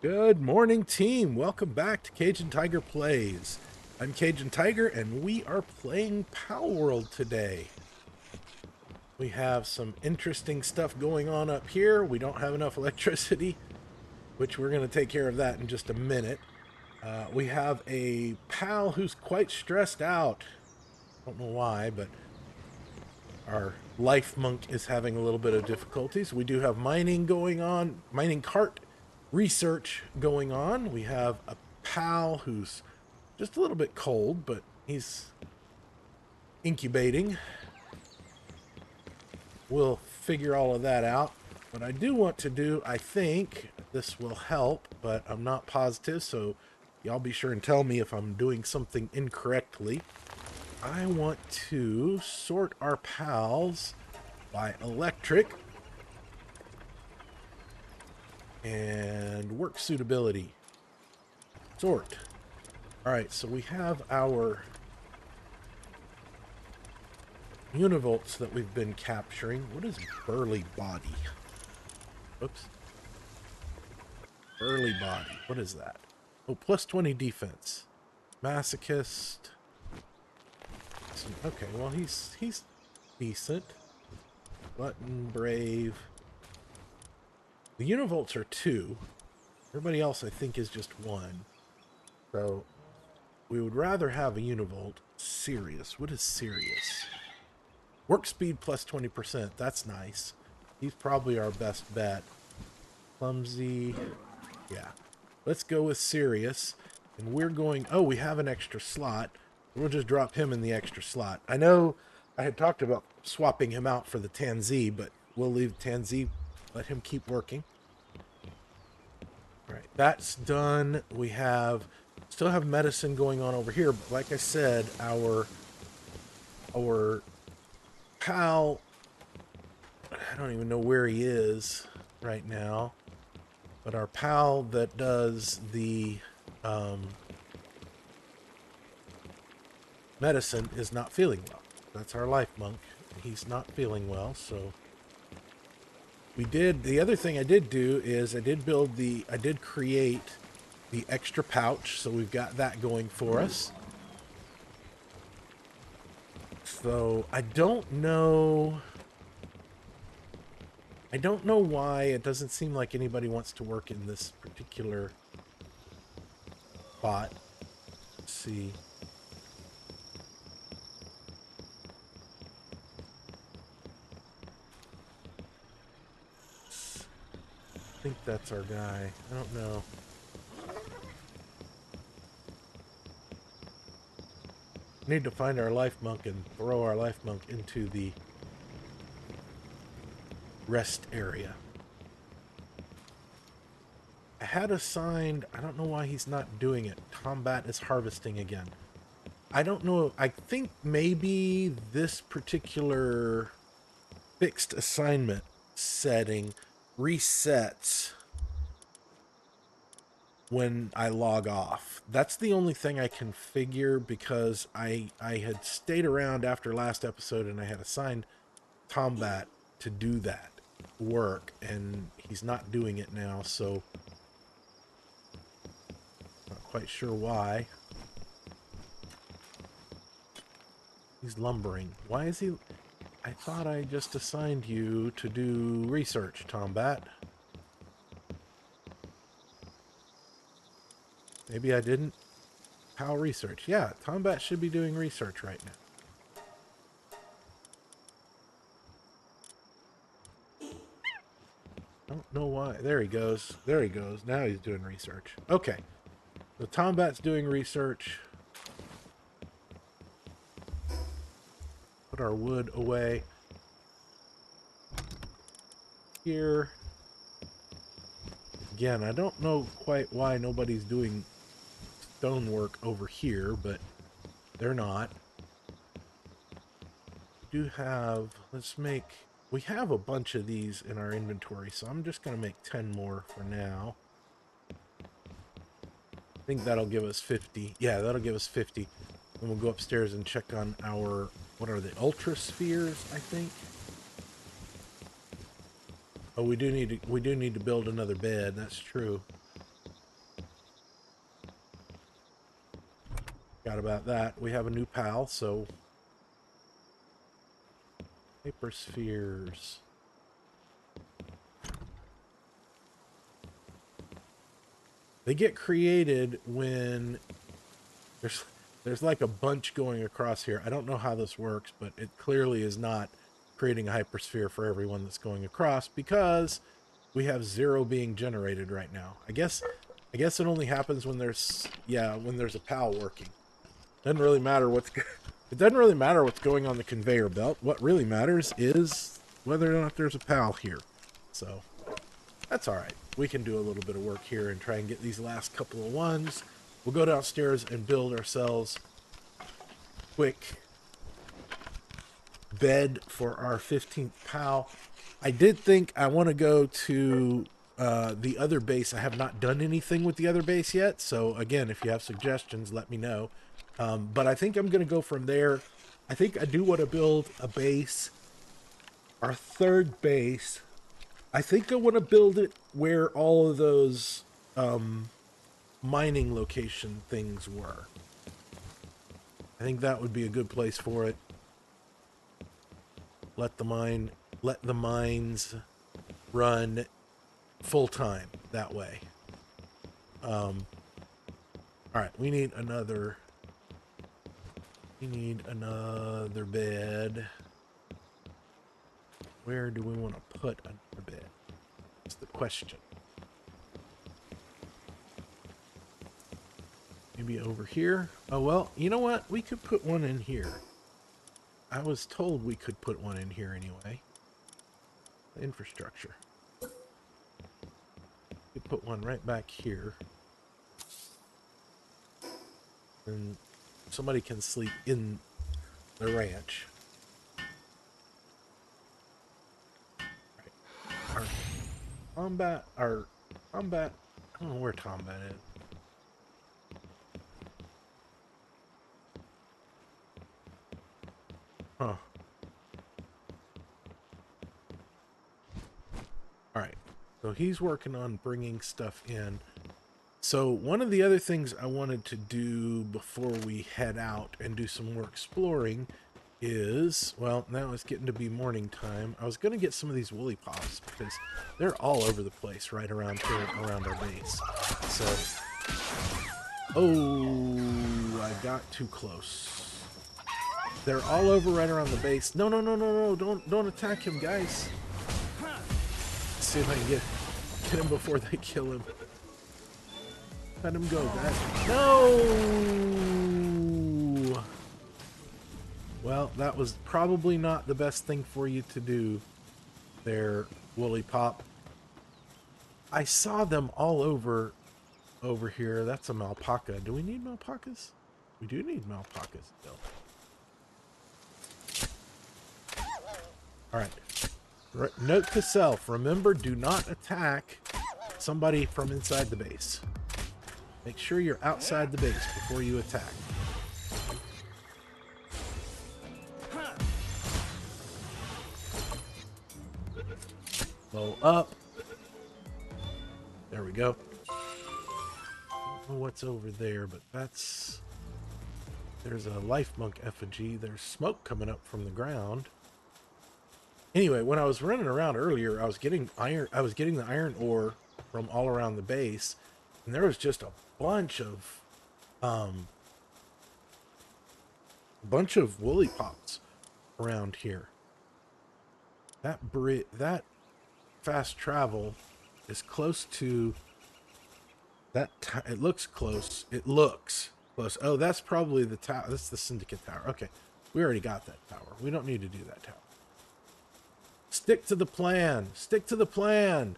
Good morning, team. Welcome back to Cajun Tiger Plays. I'm Cajun Tiger, and we are playing Palworld today. We have some interesting stuff going on up here. We don't have enough electricity, which we're going to take care of that in just a minute. We have a pal who's quite stressed out. Don't know why, but our life monk is having a little bit of difficulties. We do have mining going on, mining cart research going on. We have a pal who's just a little bit cold, but he's incubating. We'll figure all of that out. What I do want to do, I think this will help, but I'm not positive, so y'all be sure and tell me if I'm doing something incorrectly. I want to sort our pals by electric and work suitability. Sort. All right, so we have our univolts that we've been capturing. What is burly body? Oops. Burly body. What is that? Oh, plus 20 defense. Masochist. Okay, well he's decent. Button, brave. The univolts are 2. Everybody else I think is just 1. So we would rather have a univolt. Serious. What is serious? Work speed plus 20%. That's nice. He's probably our best bet. Clumsy. Yeah. Let's go with serious. And we're going... Oh, we have an extra slot. We'll just drop him in the extra slot. I know I had talked about swapping him out for the Tanzee, but we'll leave Tanzee. Let him keep working. All right. That's done. We have... Still have medicine going on over here. But like I said, our pal, I don't even know where he is right now, but our pal that does the medicine is not feeling well. That's our life monk. He's not feeling well, so the other thing I did do is I did create the extra pouch, so we've got that going for us. So I don't know why it doesn't seem like anybody wants to work in this particular spot. Let's see. I think that's our guy. I don't know. Need to find our life monk and throw our life monk into the rest area. I had assigned, I don't know why he's not doing it. Combat is harvesting again. I don't know. I think maybe this particular fixed assignment setting resets when I log off. That's the only thing I can figure, because I had stayed around after last episode and I had assigned combat to do that work, and he's not doing it now, so not quite sure why. He's lumbering. Why is he... I thought I just assigned you to do research, Tombat. Maybe I didn't. How research? Yeah, Tombat should be doing research right now. I don't know why. There he goes. There he goes. Now he's doing research. Okay. So Tombat's doing research. Put our wood away. Here. Again, I don't know quite why nobody's doing stonework over here, but they're not. We do have, we have a bunch of these in our inventory, so I'm just going to make 10 more for now. I think that'll give us 50. Yeah, that'll give us 50. And we'll go upstairs and check on our, what are the ultra spheres, I think. Oh, we do need to build another bed. That's true. Forgot about that. We have a new pal, so hyperspheres. They get created when there's like a bunch going across here. I don't know how this works, but it clearly is not creating a hypersphere for everyone that's going across because we have 0 being generated right now. I guess it only happens when there's a PAL working. Doesn't really matter it doesn't really matter what's going on the conveyor belt. What really matters is whether or not there's a PAL here. So that's all right. We can do a little bit of work here and try and get these last couple of ones. We'll go downstairs and build ourselves quick bed for our 15th PAL. I did think I want to go to the other base. I have not done anything with the other base yet. So again, if you have suggestions, let me know. But I think I'm going to go from there. I think I do want to build a base. Our 3rd base. I think I want to build it where all of those mining location things were. I think that would be a good place for it. Let the mines run full time that way. All right, we need another bed. Where do we want to put another bed? That's the question. Maybe over here? Oh, well, you know what? We could put one in here. I was told we could put one in here anyway. Infrastructure. We put one right back here. And somebody can sleep in the ranch. Right. Our combat, I don't know where combat is. Huh. Alright, so he's working on bringing stuff in. So one of the other things I wanted to do before we head out and do some more exploring is, well, now it's getting to be morning time. I was going to get some of these woolly pops because they're all over the place right around here, around our base. So, oh, I got too close. They're all over right around the base. No, don't attack him, guys. Let's see if I can get him before they kill him. Let him go, guys. No! Well, that was probably not the best thing for you to do there, Woolly Pop. I saw them all over here. That's a alpaca. Do we need alpacas? We do need alpacas still. All right. Note to self, remember, do not attack somebody from inside the base. Make sure you're outside the base before you attack. Blow up. There we go. I don't know what's over there, but that's... There's a life monk effigy. There's smoke coming up from the ground. Anyway, when I was running around earlier, I was getting the iron ore from all around the base, and there was just a bunch of woolly pops around here. That fast travel is close to that. It looks close. It looks close. Oh, that's probably the tower. That's the Syndicate Tower. Okay, we already got that tower. We don't need to do that tower. Stick to the plan. Stick to the plan.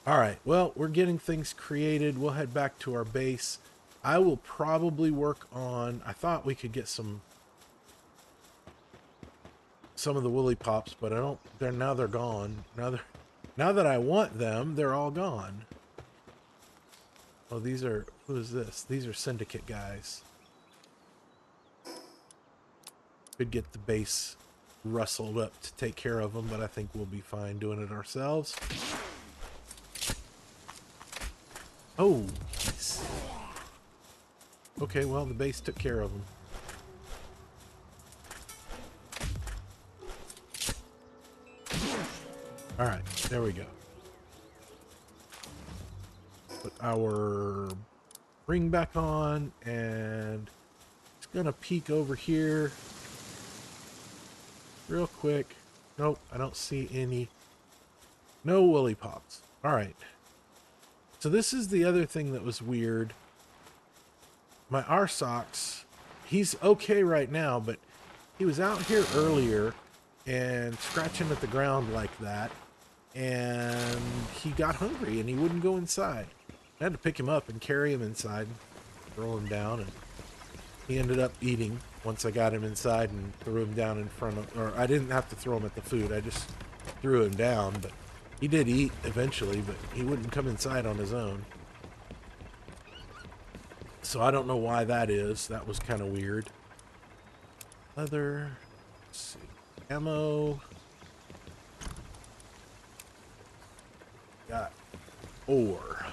All right. Well, we're getting things created. We'll head back to our base. I will probably work on... I thought we could get some of the woolly pops, but I don't... Now they're gone. Now that I want them, they're all gone. Oh, these are... Who is this? These are Syndicate guys. Could get the base rustled up to take care of them, but I think we'll be fine doing it ourselves. Oh, nice. Okay, well, the base took care of them. All right, there we go. Put our ring back on, and it's gonna peek over here real quick. Nope, I don't see any. No woolly pops. All right. So this is the other thing that was weird. My Arsox, he's okay right now, but he was out here earlier and scratching at the ground like that, and he got hungry and he wouldn't go inside. I had to pick him up and carry him inside, throw him down, and he ended up eating once I got him inside and threw him down in front of, or I didn't have to throw him at the food, I just threw him down, but he did eat eventually, but he wouldn't come inside on his own. So I don't know why that is. That was kind of weird. Leather. Let's see. Ammo. Got ore.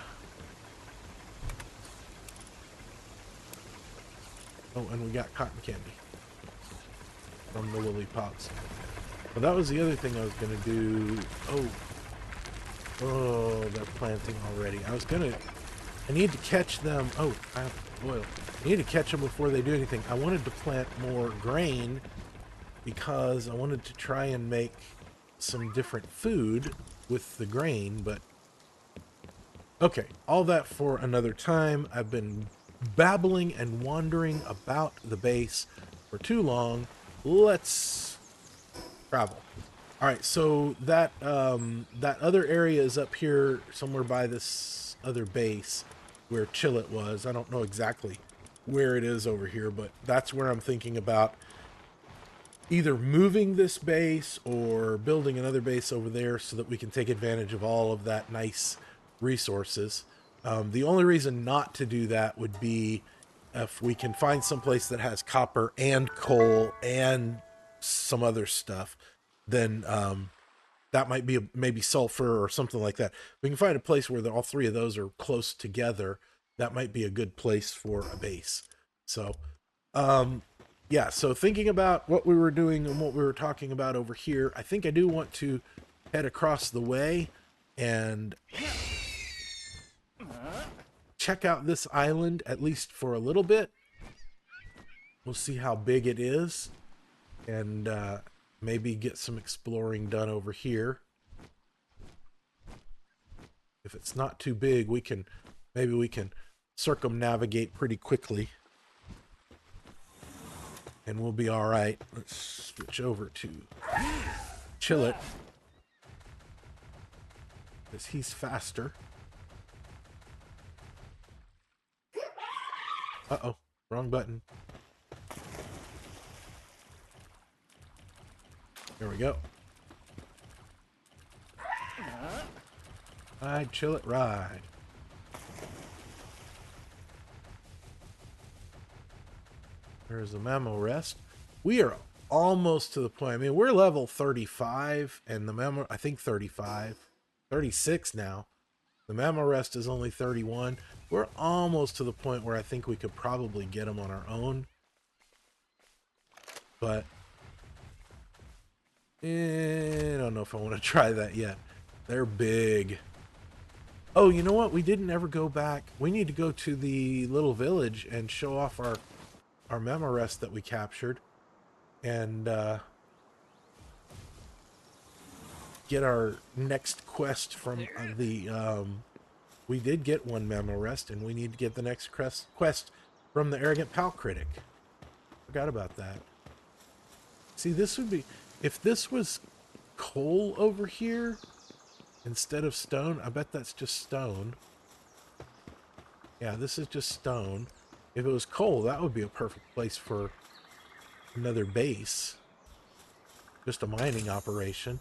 Oh, and we got cotton candy from the woolly pops. Well, that was the other thing I was going to do. Oh, they're planting already. I need to catch them. Oh, I have oil. I need to catch them before they do anything. I wanted to plant more grain because I wanted to try and make some different food with the grain, but okay, all that for another time. I've been babbling and wandering about the base for too long. Let's travel. All right, so that that other area is up here somewhere by this other base where Chillet was. I don't know exactly where it is over here, but that's where I'm thinking about either moving this base or building another base over there so that we can take advantage of all of that nice resources. The only reason not to do that would be if we can find some place that has copper and coal and some other stuff, then that might be maybe sulfur or something like that. We can find a place where all three of those are close together. That might be a good place for a base. So, yeah, so thinking about what we were doing and what we were talking about over here, I think I do want to head across the way and check out this island, at least for a little bit. We'll see how big it is, and maybe get some exploring done over here. If it's not too big, maybe we can circumnavigate pretty quickly, and we'll be all right. Let's switch over to Chillet, because he's faster. Uh-oh, wrong button. There we go. Ride, Chillet, ride. There's a memo rest. We are almost to the point. I mean, we're level 35, and the memo, I think 35, 36 now. The memo rest is only 31. We're almost to the point where I think we could probably get them on our own. But I don't know if I want to try that yet. They're big. Oh, you know what? We didn't ever go back. We need to go to the little village and show off our memo rest that we captured, and get our next quest from the we did get one memo rest, and we need to get the next quest from the arrogant pal critic. Forgot about that. See, this would be, if this was coal over here instead of stone. I bet that's just stone. Yeah, this is just stone. If it was coal, that would be a perfect place for another base. Just a mining operation.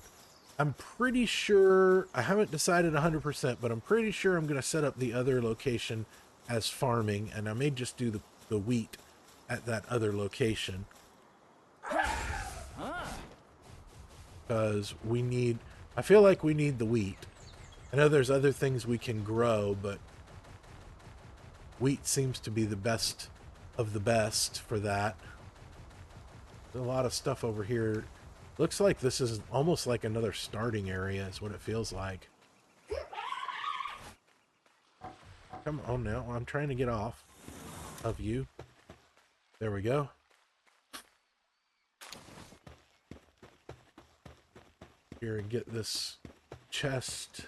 I'm pretty sure, I haven't decided 100%, but I'm pretty sure I'm going to set up the other location as farming, and I may just do the wheat at that other location. Because we need, I feel like we need the wheat. I know there's other things we can grow, but wheat seems to be the best of the best for that. There's a lot of stuff over here. Looks like this is almost like another starting area is what it feels like. Come on now, I'm trying to get off of you. There we go. Here and get this chest.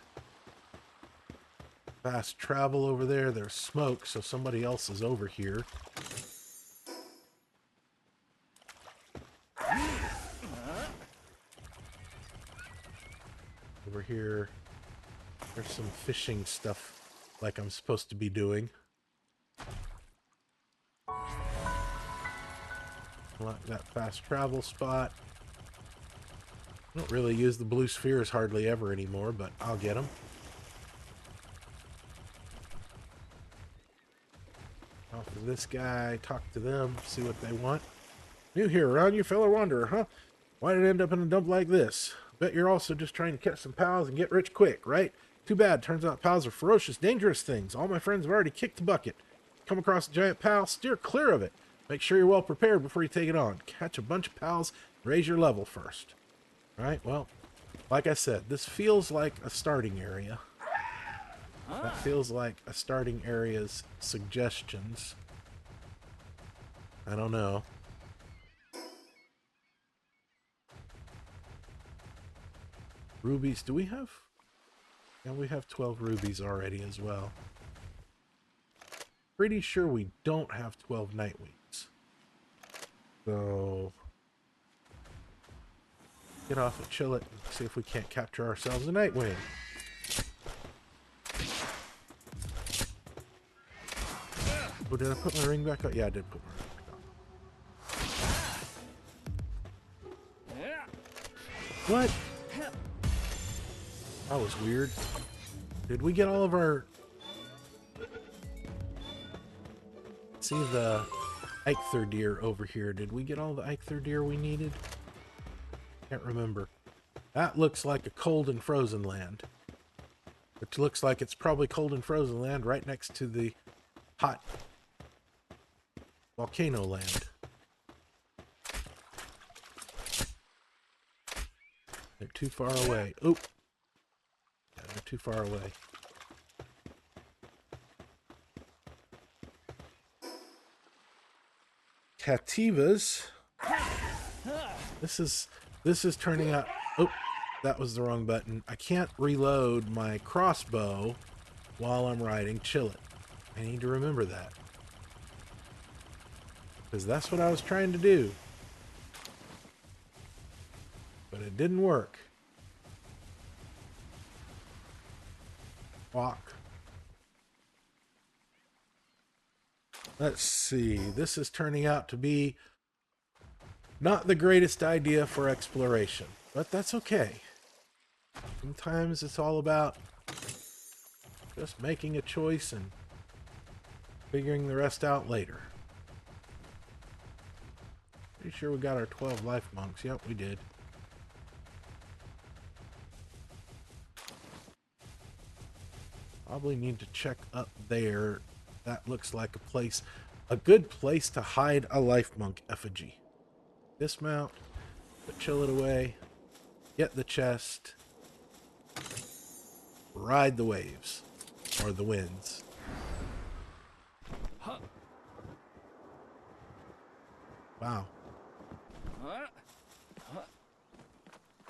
Fast travel over there. There's smoke, so somebody else is over here. Over here, there's some fishing stuff like I'm supposed to be doing. Like that fast travel spot. I don't really use the blue spheres hardly ever anymore, but I'll get them. Off of this guy, talk to them, see what they want. New here around, you fellow wanderer, huh? Why did it end up in a dump like this? Bet you're also just trying to catch some pals and get rich quick, right? Too bad, turns out pals are ferocious, dangerous things. All my friends have already kicked the bucket. Come across a giant pal, steer clear of it. Make sure you're well prepared before you take it on. Catch a bunch of pals, raise your level first. Alright, well, like I said, this feels like a starting area. That feels like a starting area's suggestions. I don't know. Rubies, do we have? Yeah, we have 12 rubies already as well. Pretty sure we don't have 12 nightwings. So get off and chill it and see if we can't capture ourselves a nightwing. Oh, did I put my ring back on? Yeah, I did put my ring back on. What? That was weird. Did we get all of our... See the IYKYK deer over here. Did we get all the IYKYK deer we needed? Can't remember. That looks like a cold and frozen land. Which looks like it's probably cold and frozen land right next to the hot volcano land. They're too far away. Oop. Yeah, they're too far away. Cativas. This is turning out. Oh, that was the wrong button. I can't reload my crossbow while I'm riding Chill It. I need to remember that. Because that's what I was trying to do. But it didn't work. Walk. Let's see. This is turning out to be not the greatest idea for exploration, but that's okay. Sometimes it's all about just making a choice and figuring the rest out later. Pretty sure we got our 12 life monks. Yep, we did. Probably need to check up there. That looks like a place, a good place to hide a life monk effigy. Dismount, but Chill It away, get the chest, ride the waves, or the winds. Wow.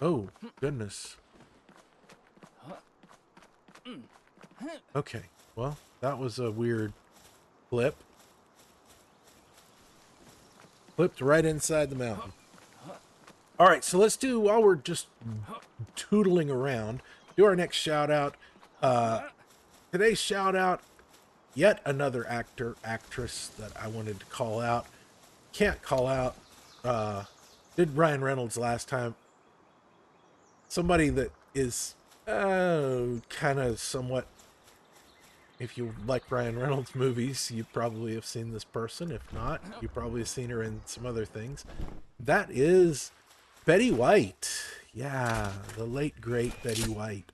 Oh, goodness. Okay, well, that was a weird flip. Flipped right inside the mountain. All right, so let's do, while we're just tootling around, do our next shout out. Today's shout out, yet another actor, actress that I wanted to call out. Can't call out. Did Ryan Reynolds last time. Somebody that is kind of somewhat, if you like Ryan Reynolds movies, you probably have seen this person. If not, you probably have seen her in some other things. That is Betty White. Yeah, the late, great Betty White.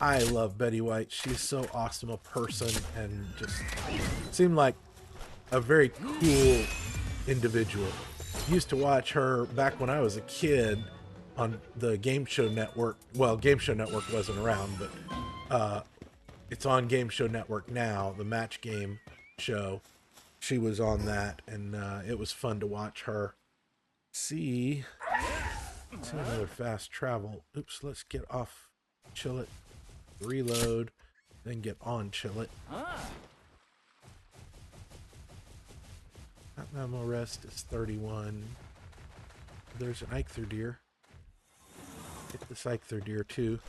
I love Betty White. She's so awesome a person and just seemed like a very cool individual. Used to watch her back when I was a kid on the Game Show Network. Well, Game Show Network wasn't around, but it's on Game Show Network now, the Match Game show. She was on that, and it was fun to watch her. See another fast travel. Oops, let's get off chill it, reload, then get on chill it. That mammal rest is 31. There's an Eikthyr deer. Get this Eikthyr deer too.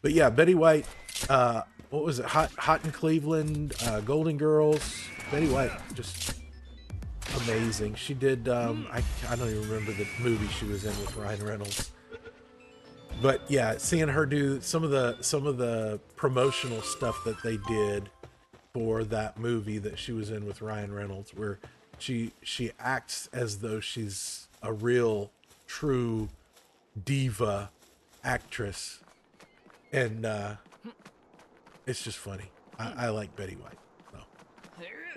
But yeah, Betty White, what was it? Hot in Cleveland, Golden Girls. Betty White, just amazing. She did, I don't even remember the movie she was in with Ryan Reynolds. But yeah, seeing her do some of the promotional stuff that they did for that movie that she was in with Ryan Reynolds, where she acts as though she's a real, true diva actress, and it's just funny. I like Betty White. So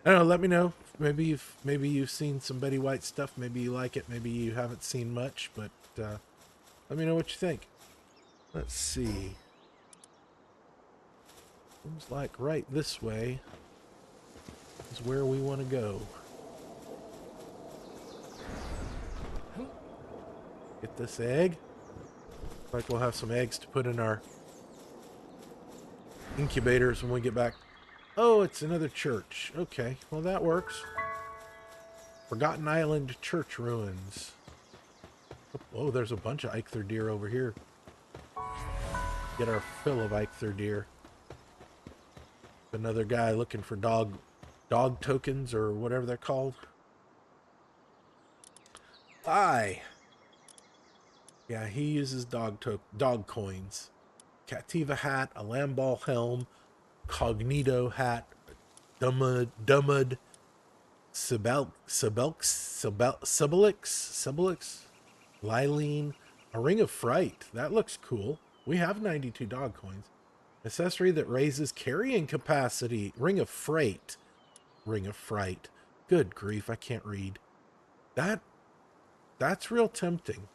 I don't know. Let me know. Maybe you've seen some Betty White stuff. Maybe you like it. Maybe you haven't seen much. But let me know what you think. Let's see. Seems like right this way is where we want to go. Get this egg. Looks like we'll have some eggs to put in our incubators when we get back. Oh, it's another church. Okay, well that works. Forgotten Island church ruins. Oh, there's a bunch of Eikthyr deer over here. Get our fill of Eikthyr deer. Another guy looking for dog tokens or whatever they're called. Yeah, he uses dog coins. Cativa hat, a Lamball helm, Cognito hat, Dumud, Sibylix, Lylene, a Ring of Fright. That looks cool. We have 92 dog coins. Accessory that raises carrying capacity. Ring of Fright. Good grief, I can't read. That's real tempting.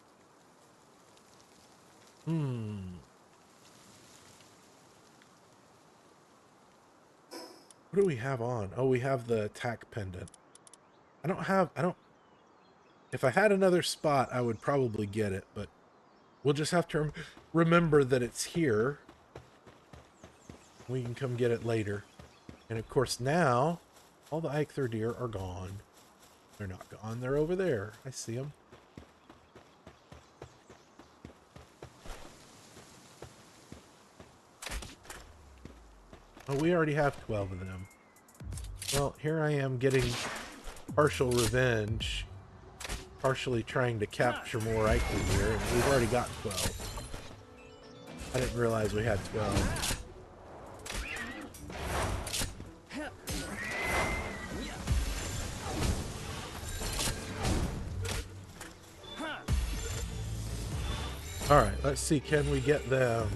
What do we have on? Oh, we have the attack pendant. If I had another spot, I would probably get it, but we'll just have to remember that it's here. We can come get it later. And of course now, all the Eikthyr deer are gone. They're not gone, they're over there. I see them. Oh, we already have 12 of them. Well, here I am getting partial revenge, partially trying to capture more Eikthyr deer, and we've already got 12. I didn't realize we had 12. Alright, let's see, can we get them?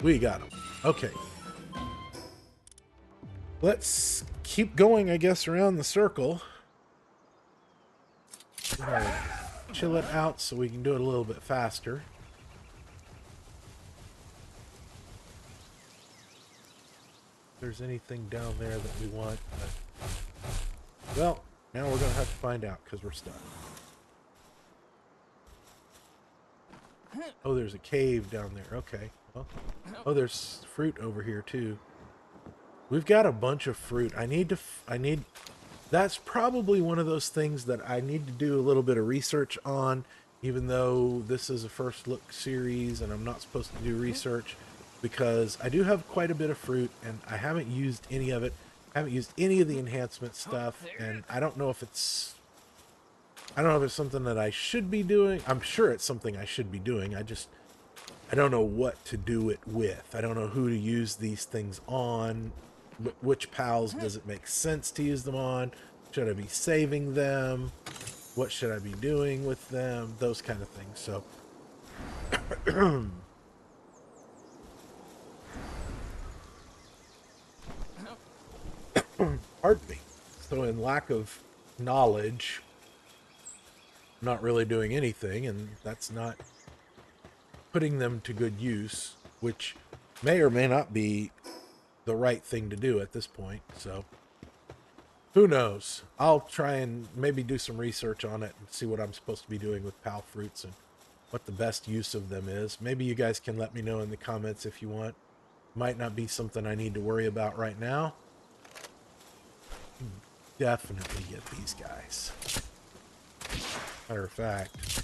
We got them. Okay. Let's keep going, I guess, around the circle. Chill it out so we can do it a little bit faster. If there's anything down there that we want. Well, now we're going to have to find out because we're stuck. Oh, there's a cave down there. Okay. Well, oh, there's fruit over here too. We've got a bunch of fruit. That's probably one of those things that I need to do a little bit of research on, even though this is a first look series and I'm not supposed to do research, because I do have quite a bit of fruit and I haven't used any of it. I haven't used any of the enhancement stuff, and I don't know if it's something that I should be doing. I'm sure it's something I should be doing. I don't know what to do it with. I don't know who to use these things on. Which pals does it make sense to use them on? Should I be saving them? What should I be doing with them? Those kind of things. So Pardon me. So in lack of knowledge, I'm not really doing anything, and that's not putting them to good use, which may or may not be the right thing to do at this point. So who knows? I'll try and maybe do some research on it and see what I'm supposed to be doing with pal fruits and what the best use of them is. Maybe you guys can let me know in the comments if you want. Might not be something I need to worry about right now. Definitely get these guys. Matter of fact,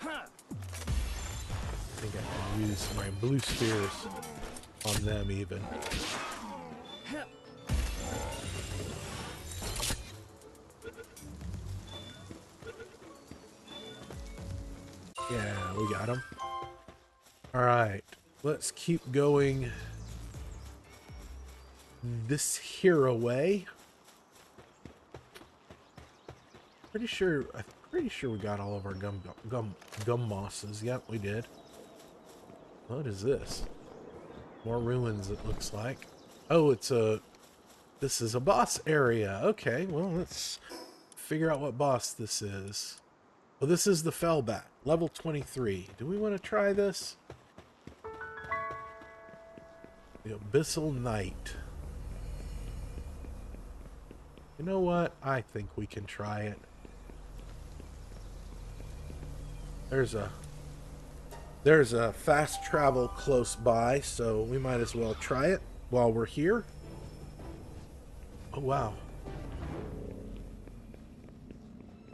I think I can use my blue spheres on them even. Yeah, we got them. All right, let's keep going this here away. I'm pretty sure we got all of our gum mosses. Yep, we did. What is this? More ruins, it looks like. Oh, this is a boss area. Okay, well, let's figure out what boss this is. Well, this is the Fellbat, level 23. Do we want to try this? The Abyssal Knight. You know what? I think we can try it. There's a fast travel close by, so we might as well try it while we're here. Oh, wow.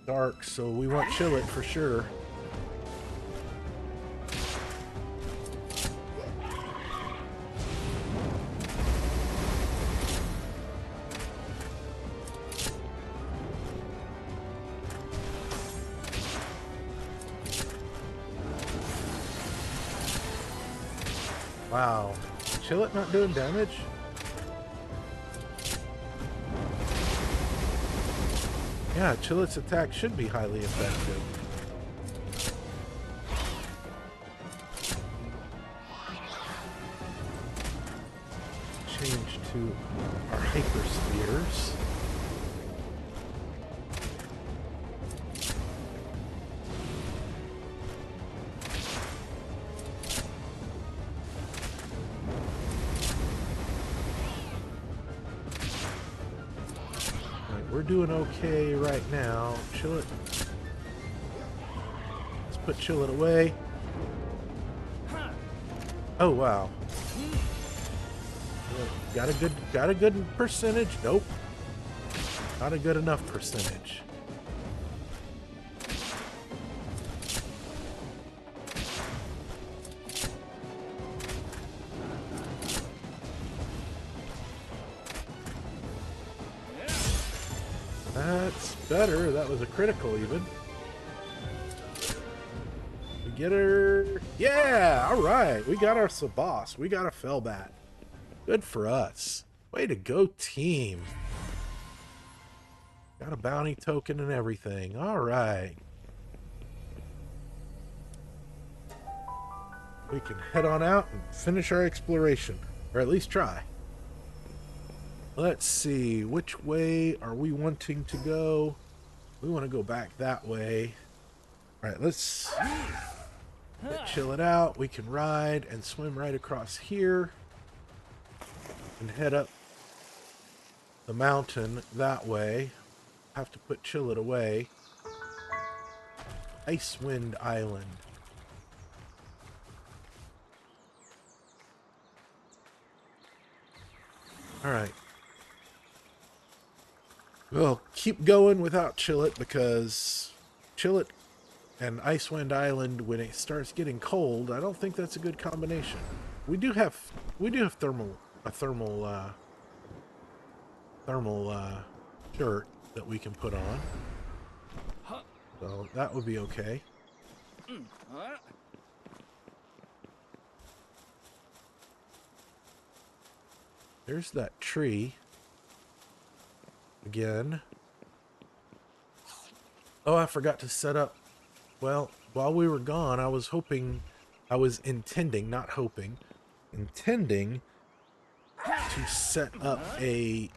Dark, so we want chill it for sure. Wow. Chill it not doing damage? Yeah, Chillet's attack should be highly effective. Change to our Hyper Spheres. We're doing okay right now. Chill it. Let's put Chill it away. Oh wow. Got a good percentage. Nope. Not a good enough percentage. That's better. That was a critical even. We get her. Yeah, all right. We got our boss. We got a Fellbat. Good for us. Way to go, team. Got a bounty token and everything. All right. We can head on out and finish our exploration. Or at least try. Let's see, which way are we wanting to go? We want to go back that way. All right, let's chill it out. We can ride and swim right across here and head up the mountain that way. Have to put Chill it away. Icewind Island. All right. We'll keep going without Chillet because Chillet and Icewind Island, when it starts getting cold, I don't think that's a good combination. We do have thermal shirt that we can put on, so that would be okay. There's that tree again. Oh, I forgot to set up. Well, while we were gone, I was intending to set up a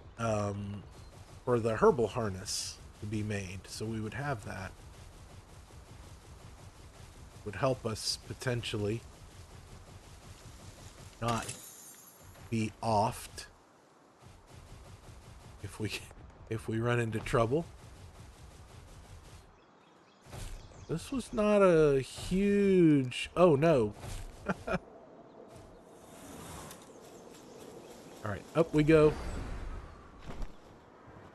for the herbal harness to be made, so we would have that. Would help us potentially not be offed if we run into trouble. This was not a huge... Oh, no. Alright, up we go.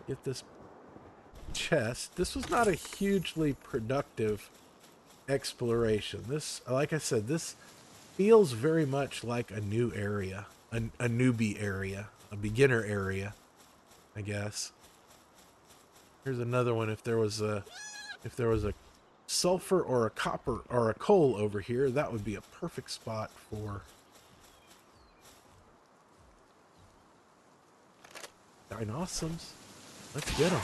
Get this chest. This was not a hugely productive exploration. This, like I said, this feels very much like a new area. A newbie area. A beginner area, I guess. Here's another one. If there was a sulfur or a copper or a coal over here, that would be a perfect spot for dinosaurs. Let's get them.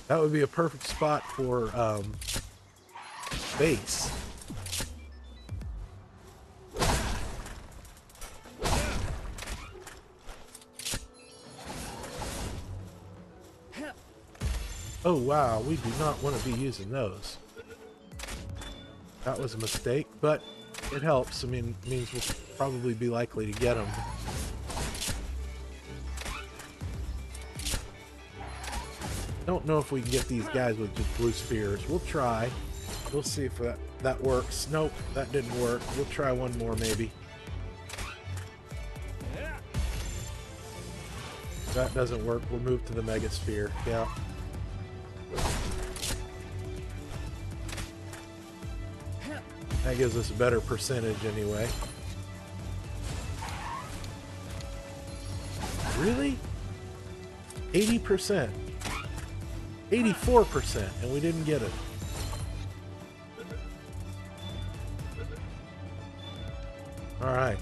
That would be a perfect spot for base. Oh wow, we do not want to be using those. That was a mistake, but it helps. I mean, it means we'll probably be likely to get them. Don't know if we can get these guys with just blue spears. We'll try. We'll see if that works. Nope, that didn't work. We'll try one more maybe. If that doesn't work, we'll move to the mega sphere. Yeah. That gives us a better percentage anyway. Really? 80%. 84%, and we didn't get it. Alright.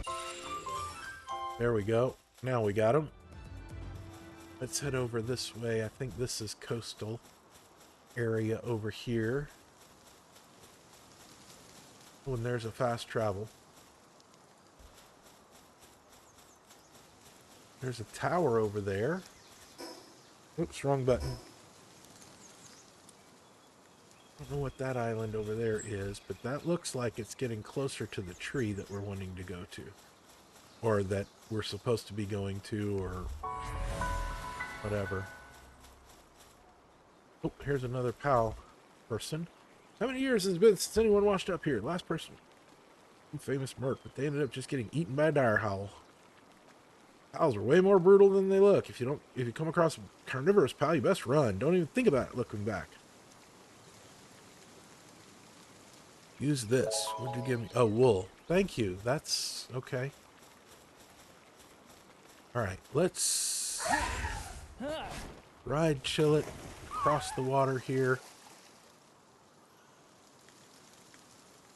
There we go. Now we got them. Let's head over this way. I think this is coastal area over here. Oh, and there's a fast travel. There's a tower over there. Oops, wrong button. I don't know what that island over there is, but that looks like it's getting closer to the tree that we're wanting to go to. Or that we're supposed to be going to, or whatever. Oh, here's another PAL person. How many years has it been since anyone washed up here? Last person. Famous merc, but they ended up just getting eaten by a dire howl. Pals are way more brutal than they look. If you come across a carnivorous pal, you best run. Don't even think about looking back. Use this. What did you give me? Oh, wool. Thank you. That's okay. Alright, let's ride Chillet across the water here.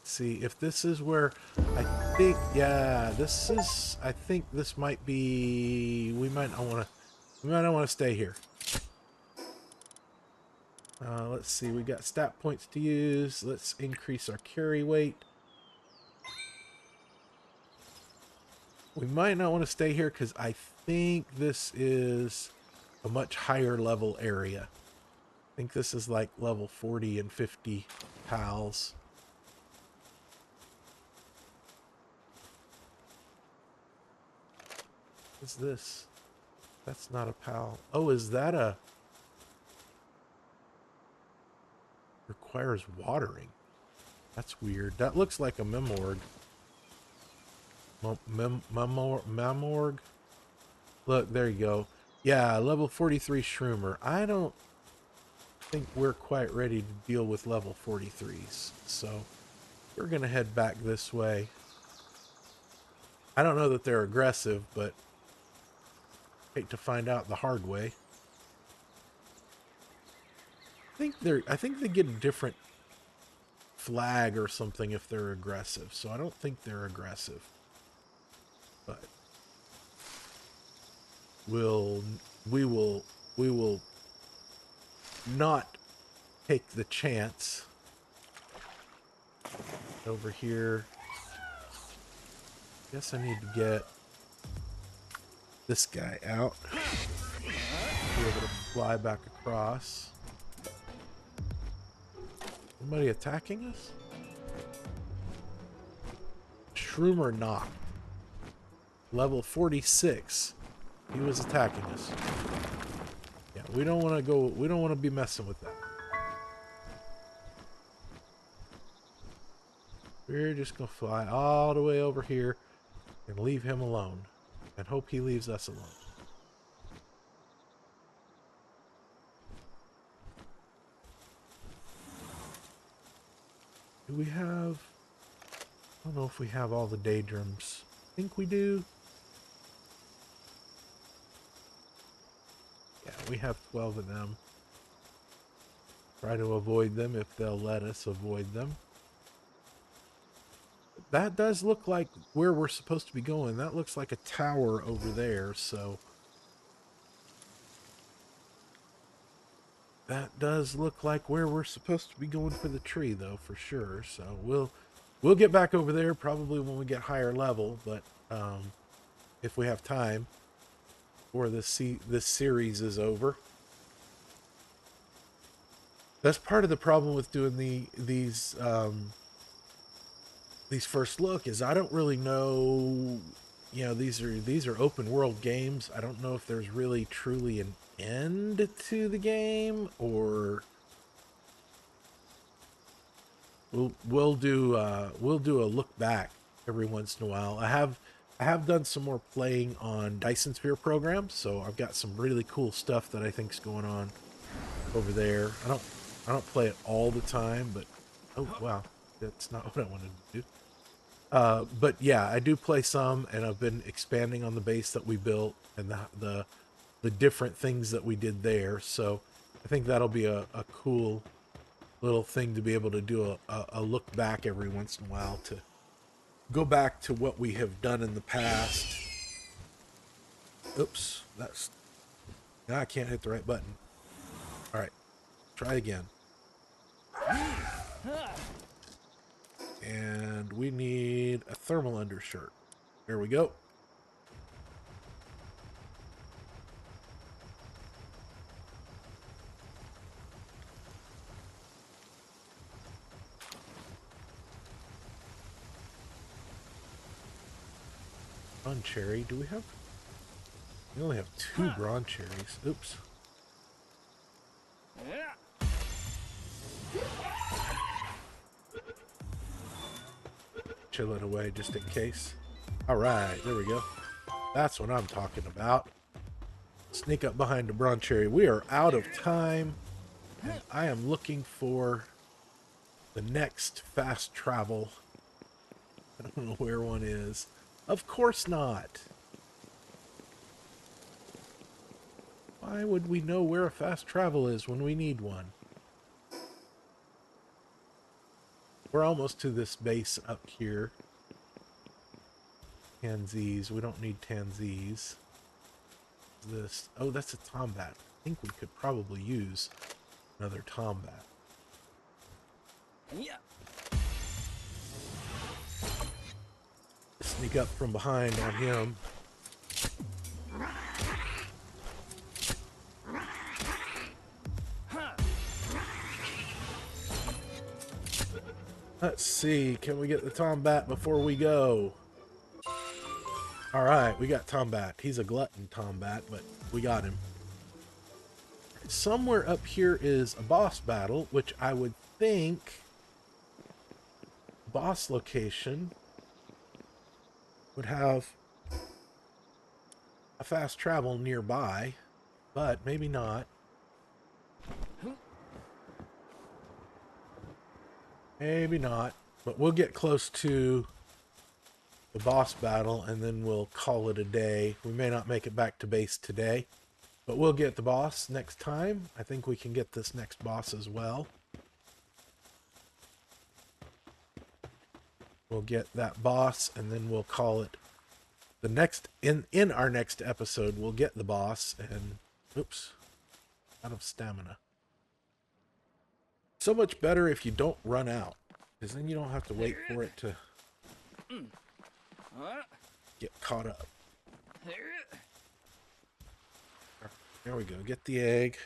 See if this is where I think, yeah, this is, I think this might be, we might not want to stay here. Let's see, we got stat points to use. Let's increase our carry weight. We might not want to stay here because I think this is a much higher level area. I think this is like level 40 and 50 pals. What's this? That's not a pal. Oh, is that a... Requires watering. That's weird. That looks like a memorg. Memorg? Look, there you go. Yeah, level 43 Shroomer. I don't think we're quite ready to deal with level 43s. So, we're going to head back this way. I don't know that they're aggressive, but hate to find out the hard way. I think they get a different flag or something if they're aggressive. So I don't think they're aggressive. But we will not take the chance. Over here. Guess I need to get this guy out. Be able to fly back across. Somebody attacking us? Shroomer knock. Level 46. He was attacking us. Yeah, we don't want to go. We don't want to be messing with that. We're just gonna fly all the way over here and leave him alone, and hope he leaves us alone. Do we have... I don't know if we have all the daydrums. I think we do. Yeah, we have 12 of them. Try to avoid them if they'll let us avoid them. That does look like where we're supposed to be going. That looks like a tower over there, so... That does look like where we're supposed to be going for the tree, though, for sure. So we'll get back over there probably when we get higher level, but if we have time before this series is over. That's part of the problem with doing these first look is I don't really know. You know, these are open world games. I don't know if there's really truly an end to the game, or we'll do a look back every once in a while. I have done some more playing on Dyson Sphere programs, so I've got some really cool stuff that I think's going on over there. I don't play it all the time, but oh wow, that's not what I wanted to do. But yeah, I do play some, and I've been expanding on the base that we built and the different things that we did there. So I think that'll be a cool little thing to be able to do a look back every once in a while, to go back to what we have done in the past. Oops, now I can't hit the right button. All right, try again. And we need a thermal undershirt. There we go. Bron cherry. Do we have... We only have 2 bron cherries. Oops. Chill it away just in case. Alright, there we go. That's what I'm talking about. Sneak up behind the bron cherry. We are out of time. And I am looking for the next fast travel. I don't know where one is. Of course not. Why would we know where a fast travel is when we need one? We're almost to this base up here. Tansies. We don't need tansies. This. Oh, that's a tombat. I think we could probably use another tombat. Yeah. Sneak up from behind on him. Let's see, can we get the Tombat before we go? Alright, we got Tombat. He's a glutton Tombat, but we got him. Somewhere up here is a boss battle, which I would think boss location would have a fast travel nearby, but maybe not. Maybe not, but we'll get close to the boss battle and then we'll call it a day. We may not make it back to base today, but we'll get the boss next time. I think we can get this next boss as well. We'll get that boss and then we'll call it the next, in our next episode, we'll get the boss and, oops, out of stamina. So much better if you don't run out, because then you don't have to wait for it to get caught up. There we go. Get the egg.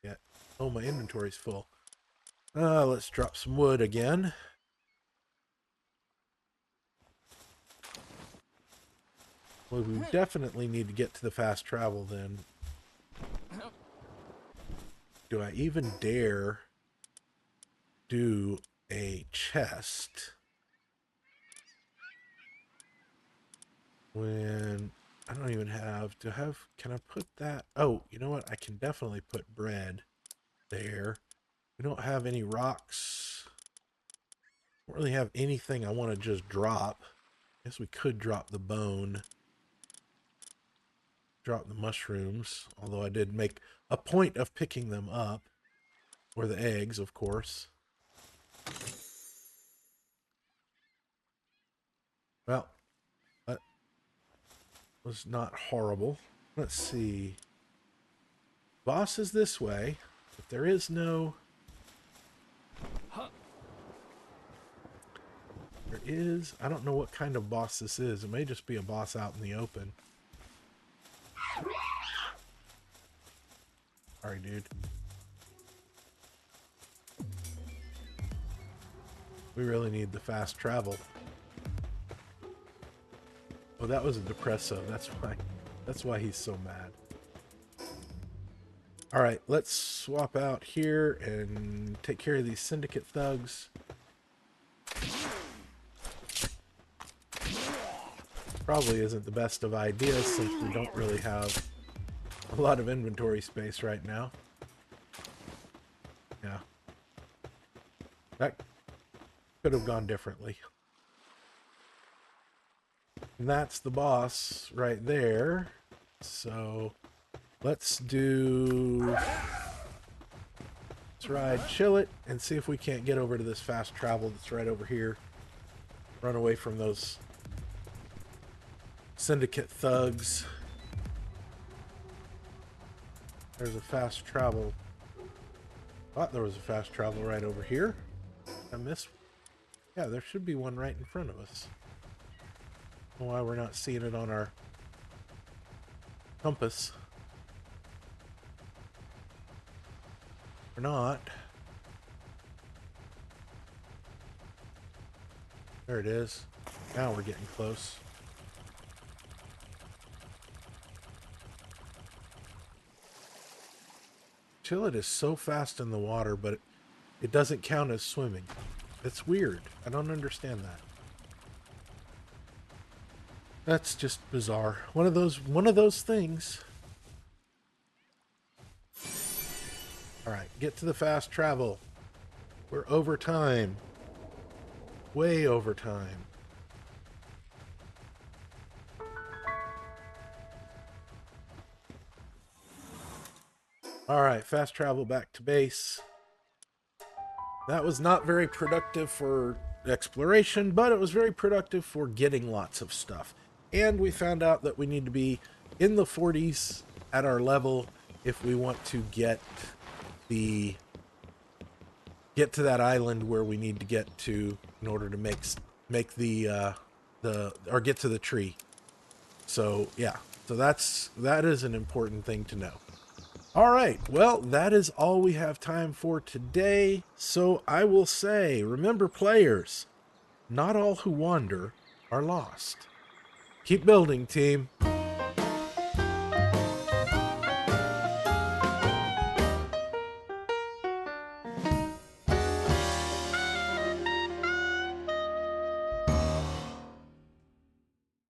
Yeah. Oh, my inventory's full. Let's drop some wood again. Well, we definitely need to get to the fast travel then. Do I even dare do a chest when I don't even have to have, can I put that? Oh, you know what? I can definitely put bread there. We don't have any rocks. Don't really have anything I want to just drop. Guess we could drop the bone. Drop the mushrooms, although I did make a point of picking them up. Or the eggs, of course. Well, that was not horrible. Let's see. Boss is this way, but there is no... There is... I don't know what kind of boss this is. It may just be a boss out in the open. Sorry, dude. We really need the fast travel. Oh, that was a depressive. That's why he's so mad. All right, let's swap out here and take care of these syndicate thugs. Probably isn't the best of ideas since we don't really have a lot of inventory space right now. Yeah. That could have gone differently. And that's the boss right there. So let's try chill it and see if we can't get over to this fast travel that's right over here. Run away from those syndicate thugs. There's a fast travel. Thought there was a fast travel right over here. I missed. Yeah, there should be one right in front of us. I don't know why we're not seeing it on our compass. We're not. There it is. Now we're getting close. Chillet is so fast in the water, but it doesn't count as swimming. It's weird. I don't understand that. That's just bizarre. One of those things. All right, get to the fast travel. We're over time. Way over time. All right, fast travel back to base. That was not very productive for exploration, but it was very productive for getting lots of stuff. And we found out that we need to be in the 40s at our level if we want to get to that island where we need to get to in order to make get to the tree. So yeah, so that is an important thing to know. All right, well, that is all we have time for today. So I will say, remember players, not all who wander are lost. Keep building, team.